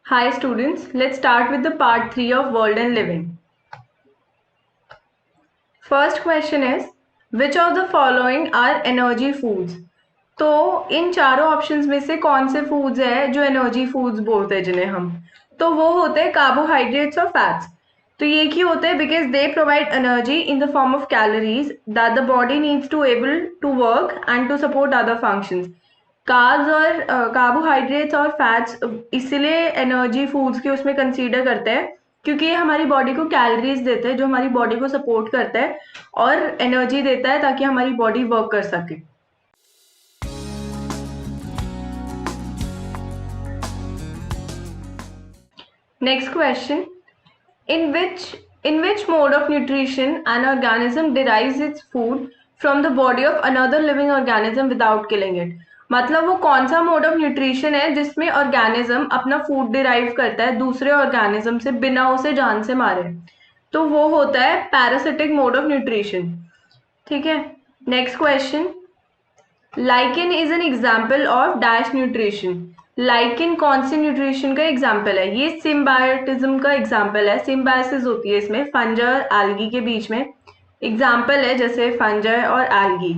Hi students, let's start with the part 3 of World and Living. First question is, which of the following are energy foods? तो इन चारों options में से कौन से foods है जो एनर्जी फूड्स बोलते हैं जिन्हें हम, तो वो होते हैं कार्बोहाइड्रेट्स और फैट्स। तो ये क्यों होते हैं? Because they provide energy in the form of calories that the body needs to able to work and to support other functions. Carbs और कार्बोहाइड्रेट्स और फैट्स इसीलिए एनर्जी फूड्स के उसमें कंसीडर करते हैं क्योंकि ये हमारी बॉडी को कैलोरीज देते हैं जो हमारी बॉडी को सपोर्ट करता है और एनर्जी देता है ताकि हमारी बॉडी वर्क कर सके। Next question, in which mode of nutrition an organism derives its food from the body of another living organism without killing it। मतलब वो कौन सा मोड ऑफ न्यूट्रिशन है जिसमें ऑर्गेनिज्म अपना फूड डिराइव करता है दूसरे ऑर्गेनिज्म से बिना उसे जान से मारे, तो वो होता है पैरासिटिक मोड ऑफ न्यूट्रिशन। ठीक है, next question, lichen is an example of dash nutrition. Lichen कौन सी न्यूट्रिशन का एग्जाम्पल है? ये सिम्बायोटिज्म का एग्जाम्पल है। सिम्बायोसिस होती है इसमें फंजाई और एल्गी के बीच में, एग्जाम्पल है जैसे फंजाई और एल्गी।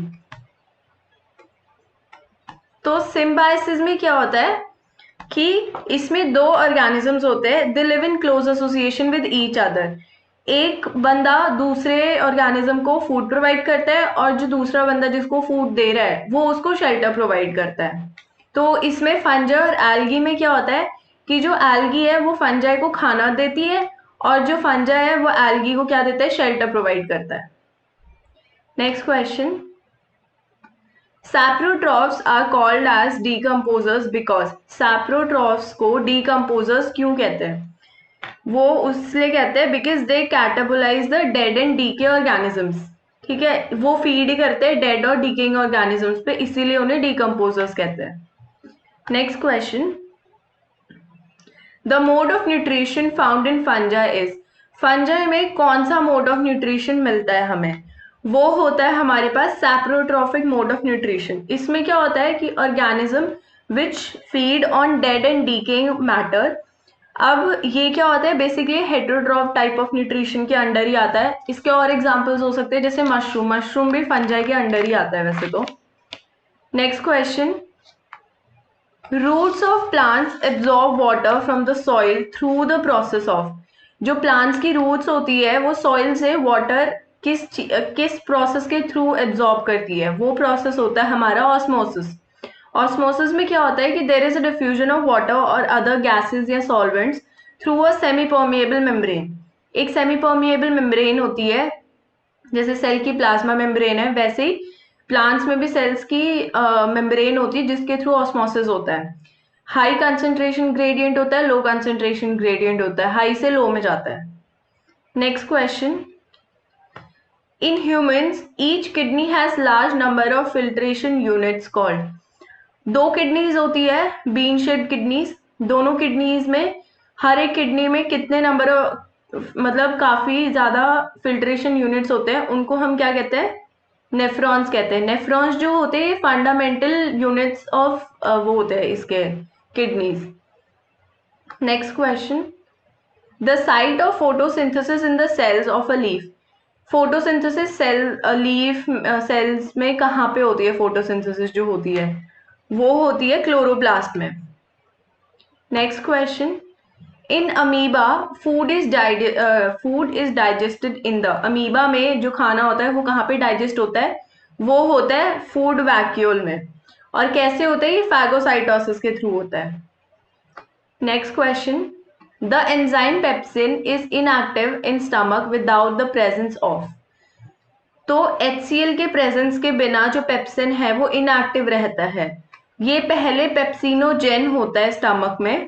तो सिम्बायोसिस में क्या होता है कि इसमें दो ऑर्गेनिजम्स होते हैं, they live in close association with each other. एक बंदा दूसरे ऑर्गेनिज्म को फूड प्रोवाइड करता है और जो दूसरा बंदा जिसको फूड दे रहा है वो उसको शेल्टर प्रोवाइड करता है। तो इसमें फंजाई और एल्गी में क्या होता है कि जो एल्गी है वो फंजाई को खाना देती है और जो फंजाई है वो एल्गी को क्या देता है? शेल्टर प्रोवाइड करता है। Next question, saprotrophs are called as decomposers because. Saprotrophs को डीकम्पोजर्स क्यों कहते हैं? वो उसलिए कहते हैं because they catabolize the dead and decay organisms. ठीक है, वो फीड करते हैं डेड और डीकेइंग ऑर्गेनिजम्स पे, इसीलिए उन्हें डीकम्पोजर्स कहते हैं। Next question, the mode of nutrition found in fungi is. Fungi में कौन सा मोड ऑफ न्यूट्रिशन मिलता है हमें? वो होता है हमारे पास सैप्रोट्रॉफिक मोड ऑफ न्यूट्रिशन। इसमें क्या होता है कि organism which feed on dead and decaying matter. अब ये क्या होता है? Basically heterotroph type of nutrition के अंडर ही आता है। इसके और एग्जांपल्स हो सकते हैं जैसे मशरूम, मशरूम भी फंजाई के अंडर ही आता है वैसे तो। Next question, roots of plants absorb water from the soil through the process of. जो प्लांट्स की रूट्स होती है वो सॉइल से वाटर किस प्रोसेस के थ्रू एब्जॉर्ब करती है? वो प्रोसेस होता है हमारा ऑस्मोसिस। ऑस्मोसिस में क्या होता है कि there is a diffusion of water और अदर गैसेस या solvents through a semi permeable membrane. एक सेमी परमिएबल मेम्ब्रेन होती है, जैसे सेल की प्लाज्मा मेम्ब्रेन है वैसे ही प्लांट्स में भी सेल्स की मेम्ब्रेन होती है जिसके थ्रू ऑस्मोसिस होता है। हाई कंसंट्रेशन ग्रेडियंट होता है, लो कंसंट्रेशन ग्रेडियंट होता है, हाई से लो में जाता है। Next question, in humans each kidney has large number of filtration units called. दो किडनीज होती है, बीन शेप्ड किडनीज। दोनों किडनीज में हर एक किडनी में कितने नंबर मतलब काफी ज्यादा फिल्ट्रेशन यूनिट्स होते हैं, उनको हम क्या कहते हैं? नेफ्रॉन्स कहते हैं। नेफ्रॉन्स जो होते हैं फंडामेंटल यूनिट्स ऑफ वो होते हैं इसके kidneys. Next question, the site of photosynthesis in the cells of a leaf. Photosynthesis cell leaf cells में कहाँ पे होती है? फोटोसिंथेसिस जो होती है वो होती है क्लोरोप्लास्ट में। Next question, in amoeba food is digested in the. Amoeba में जो खाना होता है वो कहाँ पे डाइजेस्ट होता है? वो होता है फूड वैक्यूल में। और कैसे होता है? ये फैगोसाइटोसिस के थ्रू होता है। Next question, the enzyme pepsin is inactive in stomach without the presence of. तो HCl के प्रेजेंस के बिना जो पेप्सिन है वो इनएक्टिव रहता है। ये पहले पेप्सिनोजेन होता है स्टमक में,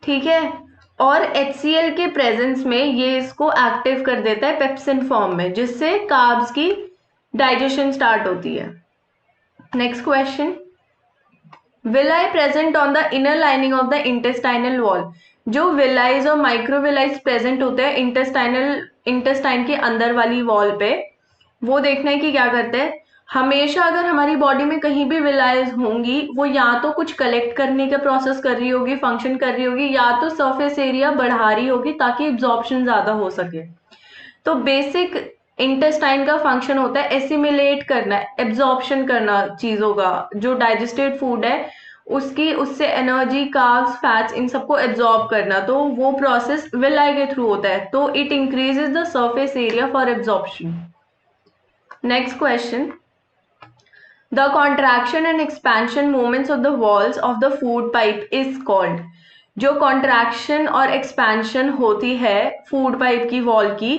ठीक है, और HCl के प्रेजेंस में ये इसको एक्टिव कर देता है पेप्सिन फॉर्म में, जिससे कार्ब्स की डाइजेशन स्टार्ट होती है। Next question, villi present on the inner lining of the intestinal wall. जो विलाइज और माइक्रोविलाइज प्रेजेंट होते हैं इंटेस्टाइन के अंदर वाली वॉल पे, वो देखना है कि क्या करते हैं? हमेशा अगर हमारी बॉडी में कहीं भी विलायज होंगी, वो या तो कुछ कलेक्ट करने का प्रोसेस कर रही होगी, फंक्शन कर रही होगी, या तो सरफेस एरिया बढ़ा रही होगी ताकि एब्जॉर्प्शन ज्यादा हो सके। तो बेसिक इंटेस्टाइन का फंक्शन होता है एसिमिलेट करना, एब्जॉर्प्शन करना चीजों का, जो डाइजेस्टेड फूड है उसकी, उससे एनर्जी, कार्ब्स, फैट्स, इन सबको एब्जॉर्ब करना। तो वो प्रोसेस विलाई के थ्रू होता है, तो it increases the surface area for absorption. Next question, the contraction and expansion movements of the walls of the food pipe is called। जो contraction और expansion होती है food pipe की wall की,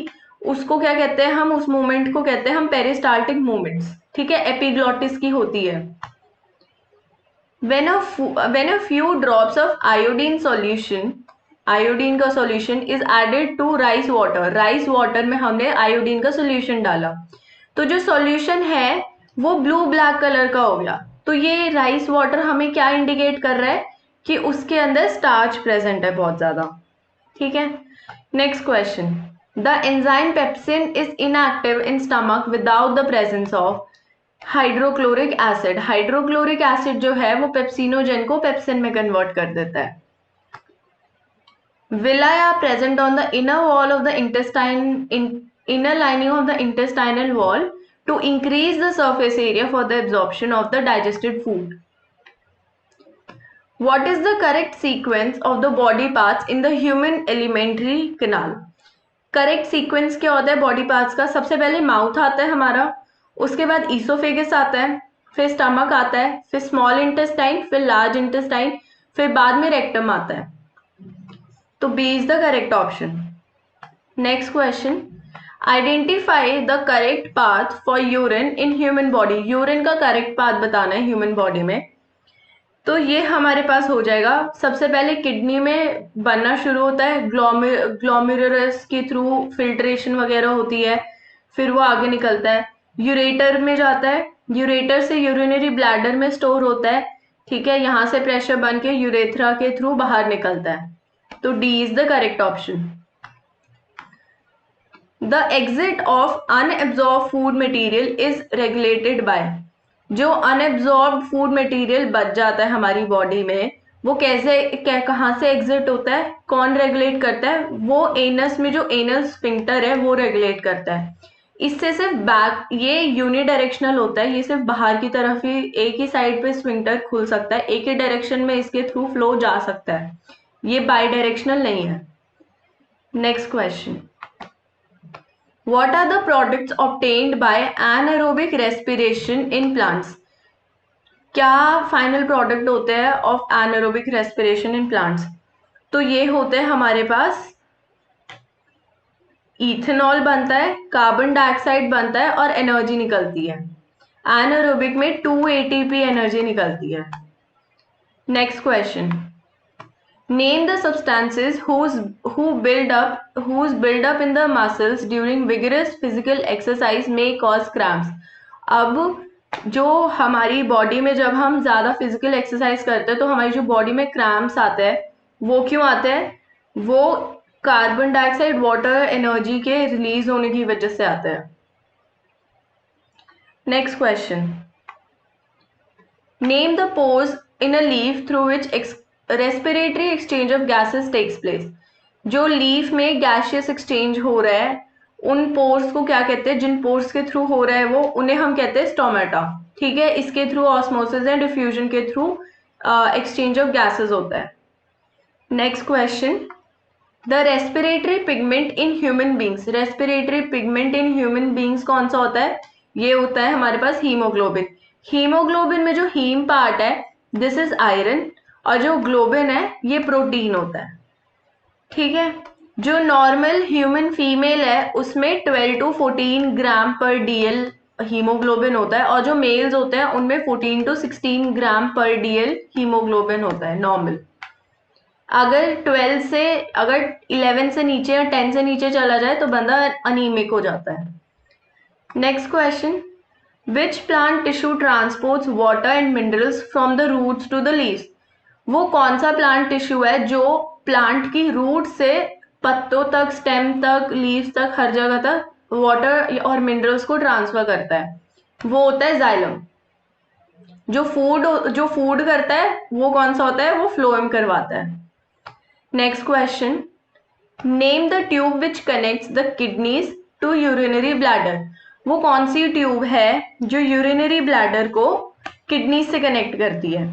उसको क्या कहते हैं हम? उस movement को कहते हैं हम peristaltic movements, ठीक है, epiglottis की होती है। when a few drops of iodine solution, iodine का solution is added to rice water, rice water में हमने आयोडीन का सॉल्यूशन डाला, तो जो सॉल्यूशन है वो ब्लू ब्लैक कलर का हो गया। तो ये राइस वाटर हमें क्या इंडिकेट कर रहा है? कि उसके अंदर स्टार्च प्रेजेंट है बहुत ज्यादा, ठीक है। Next question, the enzyme pepsin is inactive in stomach without the presence of hydrochloric acid. Hydrochloric acid जो है वो पेप्सिनोजेन को पेप्सिन में कन्वर्ट कर देता है। Villi are present on the inner wall of the inner lining of the intestinal wall to increase the surface area for the absorption of the digested food. What is the correct sequence of the body parts in the human alimentary canal? Correct sequence क्या होता है body parts का? सबसे पहले mouth आता है हमारा, उसके बाद ईसोफेगस आता है, फिर स्टमक आता है, फिर स्मॉल इंटेस्टाइन, फिर लार्ज इंटेस्टाइन, फिर बाद में रेक्टम आता है। तो B is the correct option. Next question, identify the correct path for urine in human body. Urine का करेक्ट पाथ बताना है ह्यूमन बॉडी में। तो ये हमारे पास हो जाएगा, सबसे पहले किडनी में बनना शुरू होता है, ग्लोमेरुलस के थ्रू फिल्ट्रेशन वगैरह होती है, फिर वो आगे निकलता है, यूरेटर में जाता है, यूरेटर से यूरिनरी ब्लैडर में स्टोर होता है, ठीक है, यहाँ से प्रेशर बन के यूरेथ्रा के थ्रू बाहर निकलता है। तो D is the correct option. The exit of unabsorbed food material is regulated by. जो अनएब्जॉर्ब फूड मटेरियल बच जाता है हमारी बॉडी में, वो कैसे कहाँ से एग्जिट होता है? कौन रेगुलेट करता है? वो एनस में जो एनल स्फिंक्टर है वो रेगुलेट करता है। इससे सिर्फ बैक, ये यूनिडायरेक्शनल होता है, ये सिर्फ बाहर की तरफ ही, एक ही साइड पे स्फिंक्टर खुल सकता है, एक ही डायरेक्शन में इसके थ्रू फ्लो जा सकता है, ये बाई डायरेक्शनल नहीं है। Next question, what are the products obtained by anaerobic respiration in plants? क्या फाइनल प्रोडक्ट होते हैं of anaerobic respiration in plants? तो ये होते हैं हमारे पास, इथेनॉल बनता है, कार्बन डाइऑक्साइड बनता है और एनर्जी निकलती है। एनारोबिक में 2 ATP एनर्जी निकलती है। Next question, name the substances whose build up in the muscles during vigorous physical exercise may cause cramps। अब जो हमारी बॉडी में जब हम ज्यादा फिजिकल एक्सरसाइज करते हैं तो हमारी जो बॉडी में क्रैम्प्स आते हैं, वो क्यों आते हैं? वो कार्बन डाइऑक्साइड, वाटर, एनर्जी के रिलीज होने की वजह से आते हैं। Next question, name the pores in a leaf through which respiratory exchange of gases takes place. जो लीफ में गैसियस एक्सचेंज हो रहा है, उन पोर्स को क्या कहते हैं? जिन पोर्स के थ्रू हो रहा है वो, उन्हें हम कहते हैं स्टोमेटा, ठीक है। इसके थ्रू ऑस्मोसिस एंड डिफ्यूजन के थ्रू एक्सचेंज ऑफ गैसेस होता है। Next question, the respiratory pigment in human beings. Respiratory pigment in human beings कौन सा होता है? ये होता है हमारे पास हीमोग्लोबिन। हीमोग्लोबिन में जो हीम पार्ट है, दिस इज आयरन, और जो ग्लोबिन है ये प्रोटीन होता है, ठीक है। जो नॉर्मल ह्यूमन फीमेल है उसमें 12 to 14 ग्राम पर DL हीमोग्लोबिन होता है, और जो मेल्स होते हैं उनमें 14 to 16 ग्राम पर DL हीमोग्लोबिन होता है नॉर्मल। अगर 11 से नीचे या 10 से नीचे चला जाए तो बंदा अनीमिक हो जाता है। Next question, which plant tissue transports water and minerals from the roots to the leaves. वो कौन सा प्लांट टिश्यू है जो प्लांट की रूट से पत्तों तक, स्टेम तक, लीव्स तक, हर जगह तक वाटर और मिनरल्स को ट्रांसफर करता है? वो होता है जाइलम। जो फूड करता है वो कौन सा होता है, वो फ्लोएम करवाता है। Next question, name the tube which connects the kidneys to urinary bladder. वो कौन सी ट्यूब है जो यूरिनरी ब्लैडर को किडनी से कनेक्ट करती है,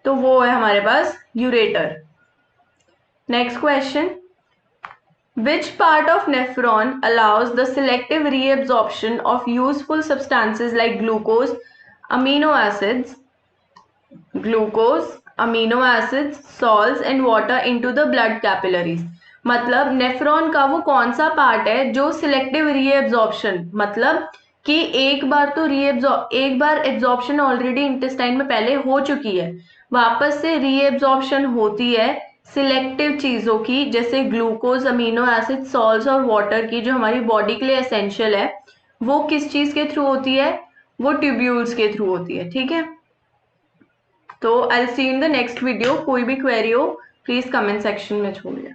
तो वो है हमारे पास ureter. Next question, which part of nephron allows the selective reabsorption of useful substances like glucose, amino acids, salts and water into the blood capillaries। मतलब नेफ्रॉन का वो कौन सा पार्ट है जो सिलेक्टिव रीएब्जॉर्प्शन, मतलब कि एक बार एब्जॉर्प्शन ऑलरेडी इंटेस्टाइन में पहले हो चुकी है, वापस से रीएब्जॉर्प्शन होती है सिलेक्टिव चीजों की, जैसे ग्लूकोज, अमीनो एसिड, सॉल्ट्स और वाटर की, जो हमारी बॉडी के लिए एसेंशियल है। वो किस चीज के थ्रू होती है, वो ट्यूब्यूल्स के थ्रू होती है। ठीक है, तो आई सी इन द नेक्स्ट वीडियो। कोई भी क्वेरी हो प्लीज कमेंट सेक्शन में छोड़िए।